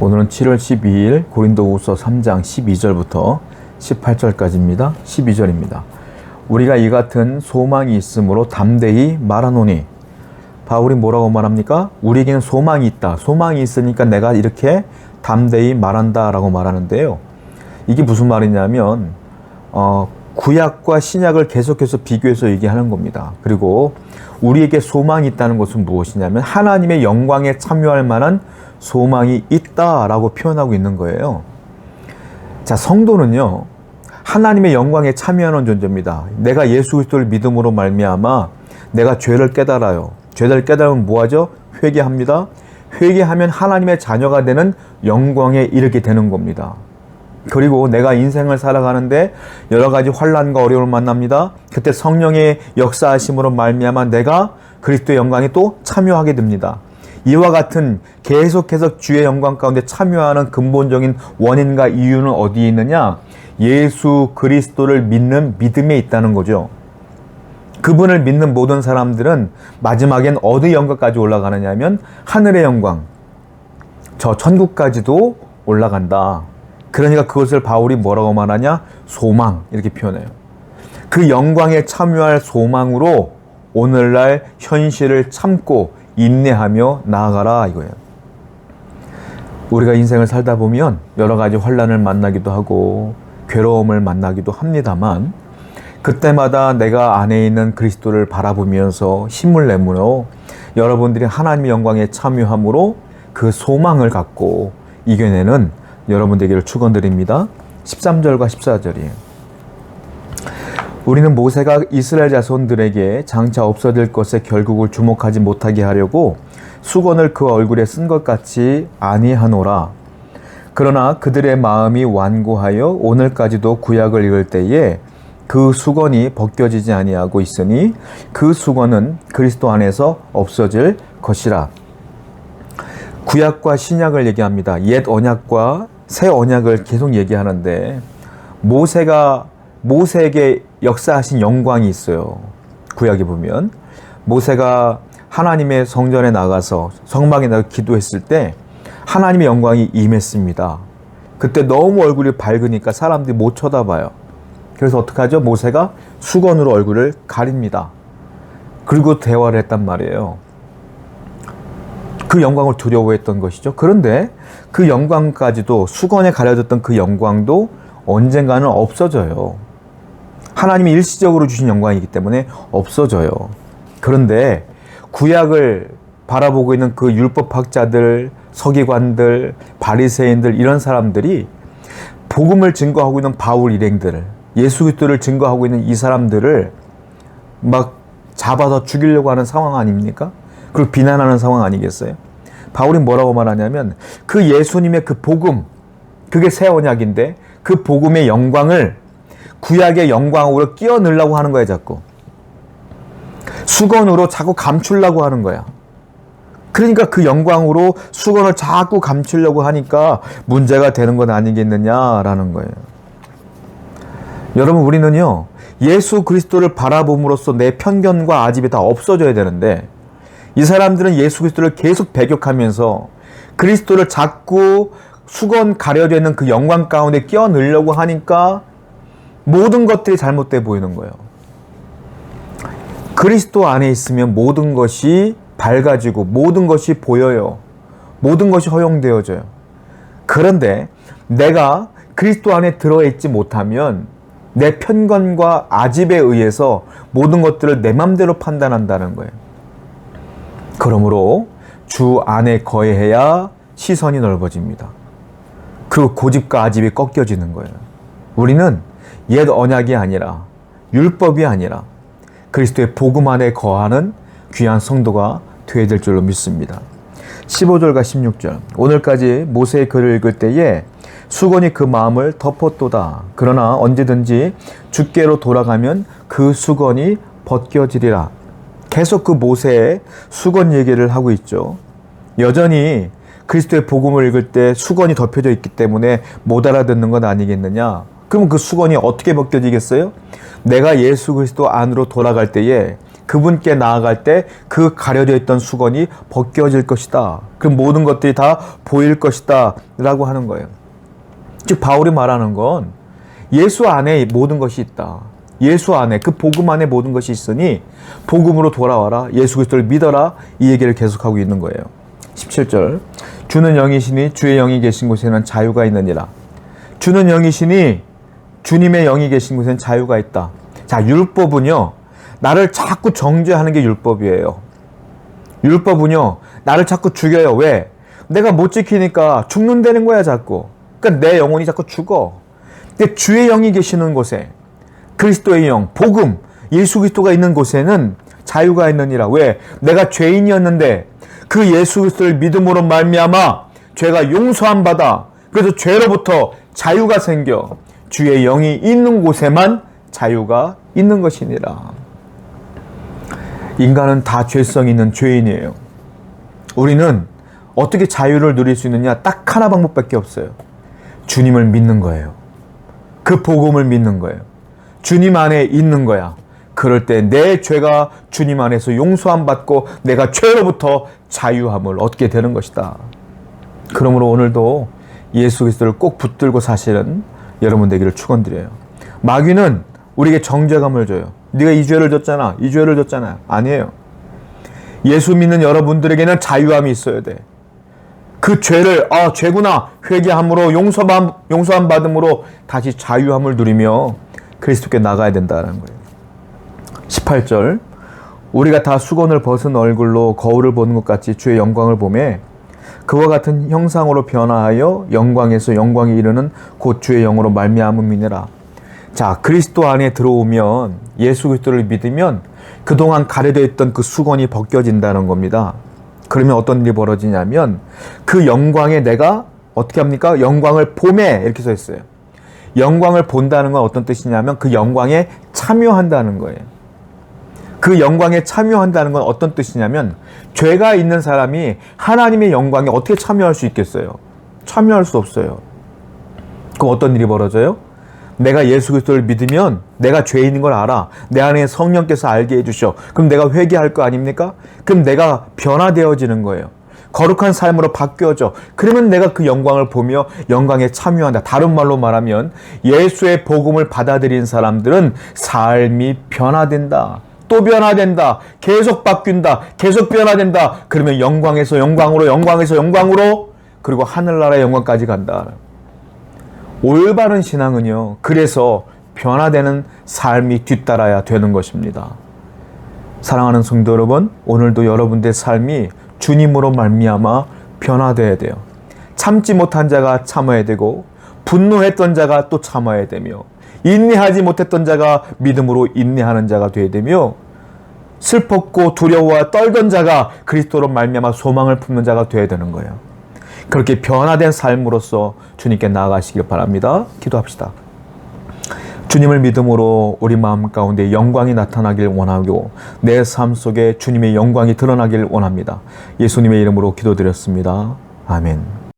오늘은 7월 12일 고린도후서 3장 12절부터 18절까지입니다. 12절입니다. 우리가 이 같은 소망이 있으므로 담대히 말하노니. 바울이 뭐라고 말합니까? 우리에게는 소망이 있다. 소망이 있으니까 내가 이렇게 담대히 말한다 라고 말하는데요. 이게 무슨 말이냐면 구약과 신약을 계속해서 비교해서 얘기하는 겁니다. 그리고 우리에게 소망이 있다는 것은 무엇이냐면 하나님의 영광에 참여할 만한 소망이 있다라고 표현하고 있는 거예요. 자, 성도는요, 하나님의 영광에 참여하는 존재입니다. 내가 예수 그리스도를 믿음으로 말미암아 내가 죄를 깨달아요. 죄를 깨달으면 뭐하죠? 회개합니다. 회개하면 하나님의 자녀가 되는 영광에 이르게 되는 겁니다. 그리고 내가 인생을 살아가는데 여러 가지 환난과 어려움을 만납니다. 그때 성령의 역사하심으로 말미암아 내가 그리스도의 영광에 또 참여하게 됩니다. 이와 같은 계속해서 주의 영광 가운데 참여하는 근본적인 원인과 이유는 어디에 있느냐? 예수 그리스도를 믿는 믿음에 있다는 거죠. 그분을 믿는 모든 사람들은 마지막엔 어디 영광까지 올라가느냐 하면 하늘의 영광, 저 천국까지도 올라간다. 그러니까 그것을 바울이 뭐라고 말하냐? 소망, 이렇게 표현해요. 그 영광에 참여할 소망으로 오늘날 현실을 참고 인내하며 나아가라 이거예요. 우리가 인생을 살다 보면 여러 가지 환난을 만나기도 하고 괴로움을 만나기도 합니다만 그때마다 내가 안에 있는 그리스도를 바라보면서 힘을 내므로 여러분들이 하나님의 영광에 참여함으로 그 소망을 갖고 이겨내는 여러분들에게 축원드립니다. 13절과 14절이에요. 우리는 모세가 이스라엘 자손들에게 장차 없어질 것에 결국을 주목하지 못하게 하려고 수건을 그 얼굴에 쓴 것 같이 아니하노라. 그러나 그들의 마음이 완고하여 오늘까지도 구약을 읽을 때에 그 수건이 벗겨지지 아니하고 있으니 그 수건은 그리스도 안에서 없어질 것이라. 구약과 신약을 얘기합니다. 옛 언약과 새 언약을 계속 얘기하는데 모세에게 역사하신 영광이 있어요. 구약에 보면 모세가 하나님의 성전에 나가서 성막에 나가 기도했을 때 하나님의 영광이 임했습니다. 그때 너무 얼굴이 밝으니까 사람들이 못 쳐다봐요. 그래서 어떡하죠? 모세가 수건으로 얼굴을 가립니다. 그리고 대화를 했단 말이에요. 그 영광을 두려워했던 것이죠. 그런데 그 영광까지도 수건에 가려졌던 그 영광도 언젠가는 없어져요. 하나님이 일시적으로 주신 영광이기 때문에 없어져요. 그런데 구약을 바라보고 있는 그 율법학자들, 서기관들, 바리새인들 이런 사람들이 복음을 증거하고 있는 바울 일행들, 예수 그리스도를 증거하고 있는 이 사람들을 막 잡아서 죽이려고 하는 상황 아닙니까? 그리고 비난하는 상황 아니겠어요? 바울이 뭐라고 말하냐면 그 예수님의 그 복음, 그게 새 언약인데 그 복음의 영광을 구약의 영광으로 끼워 넣으려고 하는 거야, 자꾸. 수건으로 자꾸 감추려고 하는 거야. 그러니까 그 영광으로 수건을 자꾸 감추려고 하니까 문제가 되는 건 아니겠느냐라는 거예요. 여러분, 우리는요, 예수 그리스도를 바라봄으로써 내 편견과 아집이 다 없어져야 되는데 이 사람들은 예수 그리스도를 계속 배격하면서 그리스도를 자꾸 수건 가려져 있는 그 영광 가운데 끼워 넣으려고 하니까 모든 것들이 잘못돼 보이는 거예요. 그리스도 안에 있으면 모든 것이 밝아지고 모든 것이 보여요. 모든 것이 허용되어져요. 그런데 내가 그리스도 안에 들어있지 못하면 내 편견과 아집에 의해서 모든 것들을 내 맘대로 판단한다는 거예요. 그러므로 주 안에 거해야 시선이 넓어집니다. 그리고 고집과 아집이 꺾여지는 거예요. 우리는 옛 언약이 아니라 율법이 아니라 그리스도의 복음 안에 거하는 귀한 성도가 되어야 될 줄로 믿습니다. 15절과 16절. 오늘까지 모세의 글을 읽을 때에 수건이 그 마음을 덮었도다. 그러나 언제든지 주께로 돌아가면 그 수건이 벗겨지리라. 계속 그 모세의 수건 얘기를 하고 있죠. 여전히 그리스도의 복음을 읽을 때 수건이 덮여져 있기 때문에 못 알아듣는 건 아니겠느냐? 그럼 그 수건이 어떻게 벗겨지겠어요? 내가 예수 그리스도 안으로 돌아갈 때에 그분께 나아갈 때 그 가려져 있던 수건이 벗겨질 것이다. 그럼 모든 것들이 다 보일 것이다 라고 하는 거예요. 즉 바울이 말하는 건 예수 안에 모든 것이 있다. 예수 안에, 그 복음 안에 모든 것이 있으니 복음으로 돌아와라. 예수 그리스도를 믿어라. 이 얘기를 계속하고 있는 거예요. 17절, 주는 영이시니 주의 영이 계신 곳에는 자유가 있느니라. 주는 영이시니 주님의 영이 계신 곳에는 자유가 있다. 자, 율법은요, 나를 자꾸 정죄하는 게 율법이에요. 율법은요, 나를 자꾸 죽여요. 왜? 내가 못 지키니까 죽는다는 거야, 자꾸. 그러니까 내 영혼이 자꾸 죽어. 근데 주의 영이 계시는 곳에, 그리스도의 영, 복음, 예수 그리스도가 있는 곳에는 자유가 있느니라. 왜? 내가 죄인이었는데 그 예수 그리스도를 믿음으로 말미암아 죄가 용서함 받아. 그래서 죄로부터 자유가 생겨. 주의 영이 있는 곳에만 자유가 있는 것이니라. 인간은 다 죄성이 있는 죄인이에요. 우리는 어떻게 자유를 누릴 수 있느냐? 딱 하나 방법밖에 없어요. 주님을 믿는 거예요. 그 복음을 믿는 거예요. 주님 안에 있는 거야. 그럴 때 내 죄가 주님 안에서 용서함 받고 내가 죄로부터 자유함을 얻게 되는 것이다. 그러므로 오늘도 예수 그리스도를 꼭 붙들고 사시는 여러분 되기를 축원드려요. 마귀는 우리에게 정죄감을 줘요. 네가 이 죄를 졌잖아. 이 죄를 졌잖아. 아니에요. 예수 믿는 여러분들에게는 자유함이 있어야 돼. 그 죄를 죄구나 회개함으로 용서함 받음으로 다시 자유함을 누리며 그리스도께 나가야 된다는 거예요. 18절, 우리가 다 수건을 벗은 얼굴로 거울을 보는 것 같이 주의 영광을 보매 그와 같은 형상으로 변화하여 영광에서 영광에 이르는 곧 주의 영으로 말미암음이니라. 자, 그리스도 안에 들어오면, 예수 그리스도를 믿으면 그동안 가려져 있던 그 수건이 벗겨진다는 겁니다. 그러면 어떤 일이 벌어지냐면 그 영광에 내가 어떻게 합니까? 영광을 보매, 이렇게 써 있어요. 영광을 본다는 건 어떤 뜻이냐면 그 영광에 참여한다는 거예요. 그 영광에 참여한다는 건 어떤 뜻이냐면 죄가 있는 사람이 하나님의 영광에 어떻게 참여할 수 있겠어요? 참여할 수 없어요. 그럼 어떤 일이 벌어져요? 내가 예수 그리스도를 믿으면 내가 죄인인 걸 알아. 내 안에 성령께서 알게 해주셔. 그럼 내가 회개할 거 아닙니까? 그럼 내가 변화되어지는 거예요. 거룩한 삶으로 바뀌어져. 그러면 내가 그 영광을 보며 영광에 참여한다. 다른 말로 말하면 예수의 복음을 받아들인 사람들은 삶이 변화된다. 또 변화된다. 계속 바뀐다. 계속 변화된다. 그러면 영광에서 영광으로, 영광에서 영광으로, 그리고 하늘나라의 영광까지 간다. 올바른 신앙은요, 그래서 변화되는 삶이 뒤따라야 되는 것입니다. 사랑하는 성도 여러분, 오늘도 여러분들의 삶이 주님으로 말미암아 변화되어야 돼요. 참지 못한 자가 참아야 되고, 분노했던 자가 또 참아야 되며, 인내하지 못했던 자가 믿음으로 인내하는 자가 되어야 되며, 슬펐고 두려워와 떨던 자가 그리스도로 말미암아 소망을 품는 자가 되어야 되는 거예요. 그렇게 변화된 삶으로서 주님께 나아가시길 바랍니다. 기도합시다. 주님을 믿음으로 우리 마음 가운데 영광이 나타나길 원하고 내 삶 속에 주님의 영광이 드러나길 원합니다. 예수님의 이름으로 기도드렸습니다. 아멘.